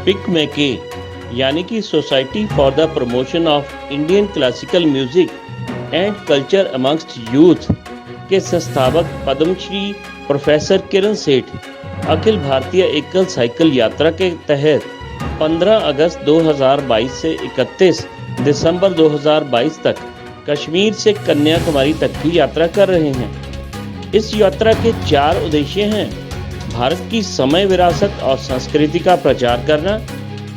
Speak मैके यानी कि society for the promotion of Indian classical music and culture amongst youth के संस्थापक पद्मश्री प्रोफेसर किरण सेठ अखिल भारतीय एकल साइकिल यात्रा के तहत 15 अगस्त 2022 से 31 दिसंबर 2022 तक कश्मीर से कन्याकुमारी तक की यात्रा कर रहे हैं। इस यात्रा के 4 उद्देश्य हैं: भारत की समय विरासत और संस्कृति का प्रचार करना,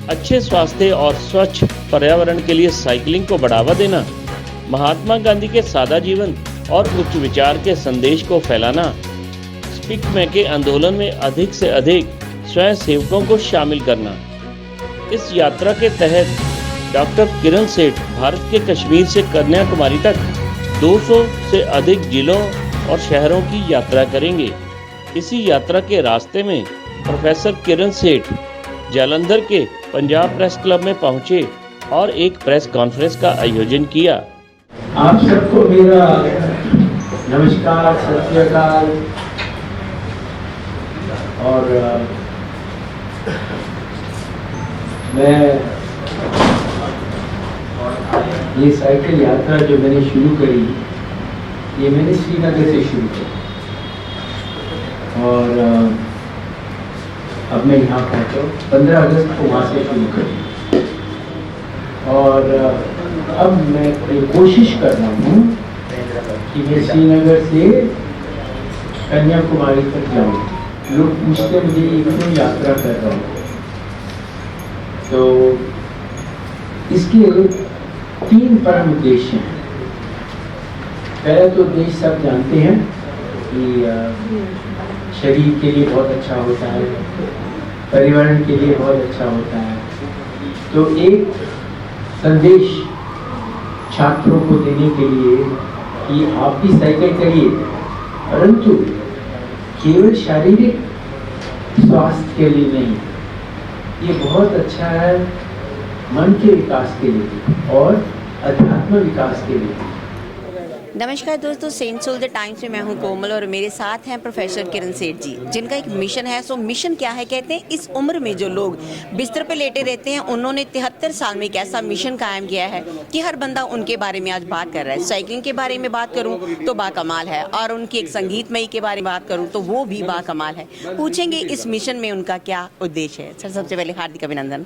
अच्छे स्वास्थ्य और स्वच्छ पर्यावरण के लिए साइकिलिंग को बढ़ावा देना, महात्मा गांधी के सादा जीवन और उच्च विचार के संदेश को फैलाना, स्पिक मैके आंदोलन में अधिक से अधिक स्वयं सेवकों को शामिल करना। इस यात्रा के तहत डॉक्टर किरण सेठ भारत के कश्मीर से कन्याकुमारी तक 200 से अधिक जिलों और शहरों की यात्रा करेंगे। इसी यात्रा के रास्ते में प्रोफेसर किरण सेठ जालंधर के पंजाब प्रेस क्लब में पहुंचे और एक प्रेस कॉन्फ्रेंस का आयोजन किया। आप सबको मेरा नमस्कार, सत श्री अकाल। और मैं ये साइकिल यात्रा जो मैंने शुरू करी, ये मैंने श्रीनगर से शुरू करी और अब मैं यहाँ पहुँचा 15 अगस्त को वहाँ से शुरू करी। और अब मैं ये कोशिश कर रहा हूँ कि मैं श्रीनगर से कन्याकुमारी तक जाऊँ। लोग पूछते मुझे ये क्यों यात्रा कर रहा हूँ, तो इसके 3 परम उद्देश्य हैं। पहला तो उद्देश्य सब जानते हैं कि शरीर के लिए बहुत अच्छा होता है, पर्यावरण के लिए बहुत अच्छा होता है। तो एक संदेश छात्रों को देने के लिए कि आप भी साइकिल करिए, परंतु केवल शारीरिक स्वास्थ्य के लिए नहीं, ये बहुत अच्छा है मन के विकास के लिए और अध्यात्म विकास के लिए। नमस्कार दोस्तों, सेंट सोल द टाइम्स में मैं हूं कोमल और मेरे साथ हैं प्रोफेसर किरण सेठ जी, जिनका एक मिशन है। सो मिशन क्या है? कहते हैं इस उम्र में जो लोग बिस्तर पे लेटे रहते हैं, उन्होंने 73 साल में एक ऐसा मिशन कायम किया है कि हर बंदा उनके बारे में आज बात कर रहा है। साइकिलिंग के बारे में बात करूं तो बाकमाल है, और उनकी एक संगीतमयी के बारे में बात करूँ तो वो भी बाकमाल है। पूछेंगे इस मिशन में उनका क्या उद्देश्य है। सर, सबसे पहले हार्दिक अभिनंदन।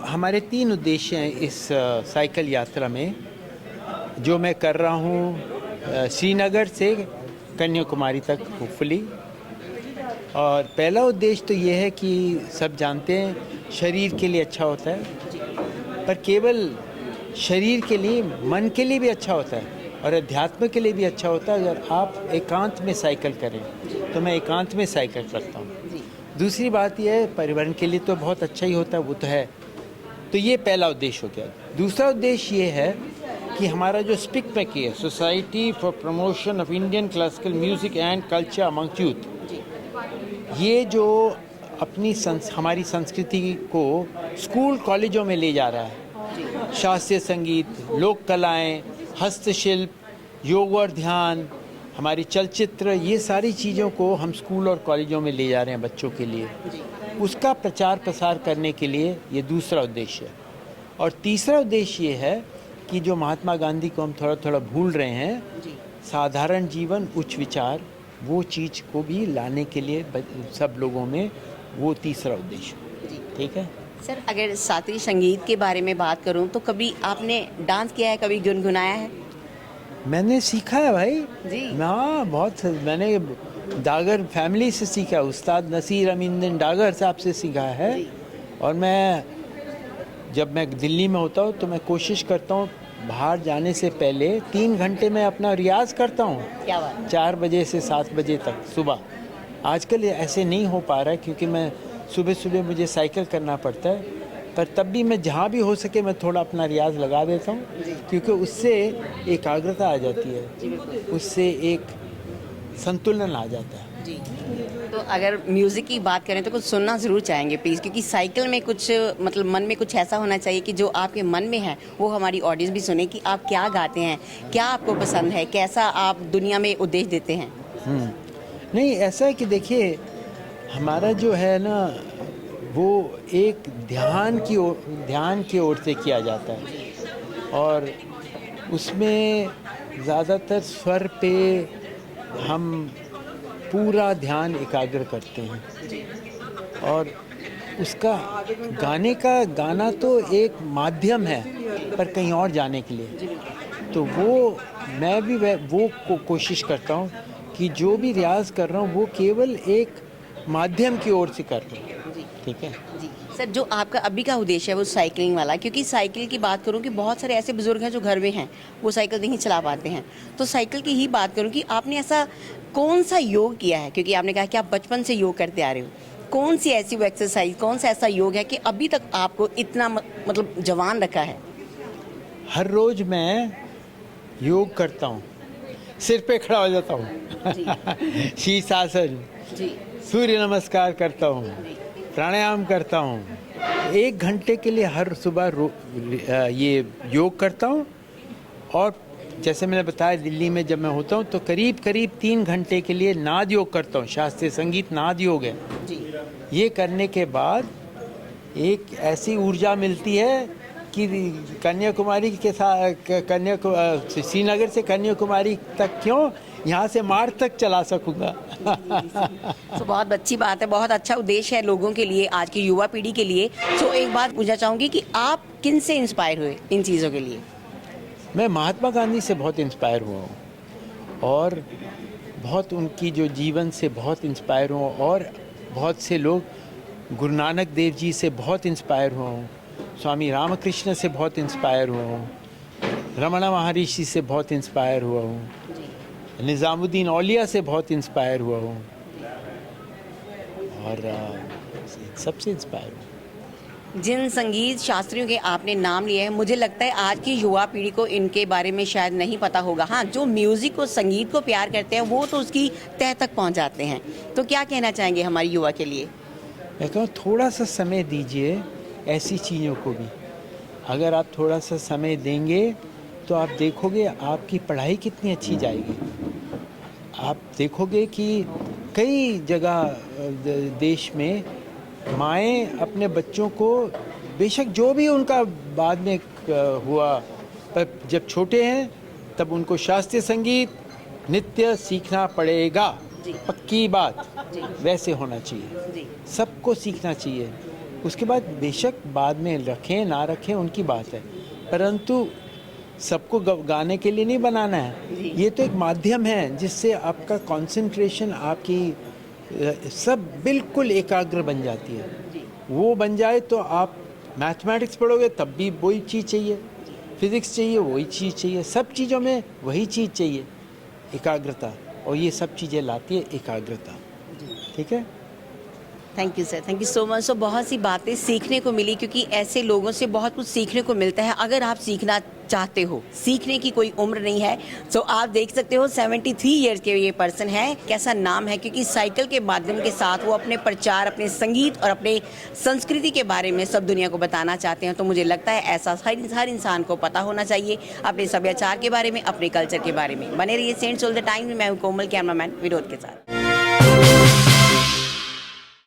हमारे 3 उद्देश्य हैं इस साइकिल यात्रा में जो मैं कर रहा हूँ श्रीनगर से कन्याकुमारी तक होपफुली। और पहला उद्देश्य तो ये है कि सब जानते हैं शरीर के लिए अच्छा होता है, पर केवल शरीर के लिए, मन के लिए भी अच्छा होता है और अध्यात्म के लिए भी अच्छा होता है अगर आप एकांत में साइकिल करें। तो मैं एकांत में साइकिल करता हूँ। दूसरी बात यह है पर्यावरण के लिए तो बहुत अच्छा ही होता है, वो तो है। तो ये पहला उद्देश्य हो गया। दूसरा उद्देश्य ये है कि हमारा जो स्पिक मैके है, society for promotion of Indian classical music and culture among youth, ये जो हमारी संस्कृति को स्कूल कॉलेजों में ले जा रहा है। शास्त्रीय संगीत, लोक कलाएं, हस्तशिल्प, योग और ध्यान, हमारी चलचित्र, ये सारी चीज़ों को हम स्कूल और कॉलेजों में ले जा रहे हैं बच्चों के लिए। उसका प्रचार प्रसार करने के लिए ये दूसरा उद्देश्य है। और तीसरा उद्देश्य ये है कि जो महात्मा गांधी को हम थोड़ा थोड़ा भूल रहे हैं, साधारण जीवन उच्च विचार, वो चीज़ को भी लाने के लिए सब लोगों में, वो तीसरा उद्देश्य। ठीक है सर, अगर शास्त्रीय संगीत के बारे में बात करूं तो कभी आपने डांस किया है, कभी गुनगुनाया है? मैंने सीखा है भाई जी। ना, बहुत। मैंने डागर फैमिली से सीखा, उस्ताद नसीर अमीन डागर साहब से सीखा है। और जब मैं दिल्ली में होता हूँ तो मैं कोशिश करता हूँ बाहर जाने से पहले 3 घंटे में अपना रियाज़ करता हूँ। क्या बात? 4 बजे से 7 बजे तक सुबह। आजकल ऐसे नहीं हो पा रहा है क्योंकि मैं सुबह मुझे साइकिल करना पड़ता है, पर तब भी मैं जहाँ भी हो सके मैं थोड़ा अपना रियाज़ लगा देता हूँ, क्योंकि उससे एकाग्रता आ जाती है, उससे एक संतुलन आ जाता है। जी। तो अगर म्यूज़िक की बात करें तो कुछ सुनना ज़रूर चाहेंगे प्लीज़, क्योंकि साइकिल में कुछ मतलब मन में कुछ ऐसा होना चाहिए कि जो आपके मन में है वो हमारी ऑडियंस भी सुने कि आप क्या गाते हैं, क्या आपको पसंद है, कैसा आप दुनिया में उद्देश्य देते हैं। नहीं, ऐसा है कि देखिए हमारा जो है ना, वो एक ध्यान की ओर से किया जाता है और उसमें ज़्यादातर स्वर पे हम पूरा ध्यान एकाग्र करते हैं और उसका गाना तो एक माध्यम है पर कहीं और जाने के लिए। तो वो मैं भी वो कोशिश करता हूँ कि जो भी रियाज कर रहा हूँ वो केवल एक माध्यम की ओर से कर रहा हूँ। ठीक है जी सर, जो आपका अभी का उद्देश्य है वो साइकिलिंग वाला, क्योंकि साइकिल की बात करूं कि बहुत सारे ऐसे बुजुर्ग हैं जो घर में हैं वो साइकिल नहीं चला पाते हैं, तो साइकिल की ही बात करूं कि आपने ऐसा कौन सा योग किया है, क्योंकि आपने कहा कि आप बचपन से योग करते आ रहे हो, कौन सी ऐसी वो एक्सरसाइज, कौन सा ऐसा योग है कि अभी तक आपको इतना मतलब जवान रखा है? हर रोज मैं योग करता हूँ, सिर पे खड़ा हो जाता हूँ शीर्षासन, सूर्य नमस्कार करता हूँ, प्राणायाम करता हूँ, 1 घंटे के लिए हर सुबह ये योग करता हूँ। और जैसे मैंने बताया दिल्ली में जब मैं होता हूँ तो करीब 3 घंटे के लिए नाद योग करता हूँ। शास्त्रीय संगीत नाद योग है। ये करने के बाद एक ऐसी ऊर्जा मिलती है कि कन्याकुमारी के साथ श्रीनगर से कन्याकुमारी तक क्यों, यहाँ से मार्च तक चला सकूँगा। तो बहुत अच्छी बात है, बहुत अच्छा उद्देश्य है लोगों के लिए, आज की युवा पीढ़ी के लिए। तो एक बात पूछना चाहूँगी कि आप किन से इंस्पायर हुए इन चीज़ों के लिए? मैं महात्मा गांधी से बहुत इंस्पायर हुआ हूँ और बहुत उनकी जो जीवन से बहुत इंस्पायर हुआ, और बहुत से लोग गुरु नानक देव जी से बहुत इंस्पायर हुआ हूँ, स्वामी रामकृष्ण से बहुत इंस्पायर हुआ हूँ, रमणा महर्षि से बहुत इंस्पायर हुआ हूँ, निज़ामुद्दीन औलिया से बहुत इंस्पायर हुआ हूँ और सबसे इंस्पायर हूँ। जिन संगीत शास्त्रियों के आपने नाम लिए हैं, मुझे लगता है आज की युवा पीढ़ी को इनके बारे में शायद नहीं पता होगा। हाँ, जो म्यूज़िक को, संगीत को प्यार करते हैं वो तो उसकी तह तक पहुंच जाते हैं। तो क्या कहना चाहेंगे हमारी युवा के लिए? मैं कहूँ थोड़ा सा समय दीजिए ऐसी चीज़ों को भी। अगर आप थोड़ा सा समय देंगे तो आप देखोगे आपकी पढ़ाई कितनी अच्छी जाएगी। आप देखोगे कि कई जगह देश में माएँ अपने बच्चों को, बेशक जो भी उनका बाद में हुआ, पर जब छोटे हैं तब उनको शास्त्रीय संगीत नृत्य सीखना पड़ेगा, पक्की बात, वैसे होना चाहिए, सबको सीखना चाहिए। उसके बाद बेशक बाद में रखें ना रखें उनकी बात है, परंतु सबको गाने के लिए नहीं बनाना है। ये तो एक माध्यम है जिससे आपका कंसंट्रेशन, आपकी सब बिल्कुल एकाग्र बन जाती है। वो बन जाए तो आप मैथमेटिक्स पढ़ोगे तब भी वही चीज़ चाहिए, फिज़िक्स चाहिए वही चीज़ चाहिए, सब चीज़ों में वही चीज़ चाहिए, एकाग्रता। और ये सब चीज़ें लाती है एकाग्रता। ठीक है, thank you sir, thank you so much. So बहुत सी बातें सीखने को मिली, क्योंकि ऐसे लोगों से बहुत कुछ सीखने को मिलता है। अगर आप सीखना चाहते हो, सीखने की कोई उम्र नहीं है। सो आप देख सकते हो 73 ईयर्स के ये पर्सन है, कैसा नाम है, क्योंकि साइकिल के माध्यम के साथ वो अपने प्रचार, अपने संगीत और अपने संस्कृति के बारे में सब दुनिया को बताना चाहते हैं। तो मुझे लगता है ऐसा हर इंसान को पता होना चाहिए अपने सभ्याचार के बारे में, अपने कल्चर के बारे में। बने रहिए सेंट सोल द टाइम में। मैं हूँ कोमल, कैमरामैन विनोद के साथ।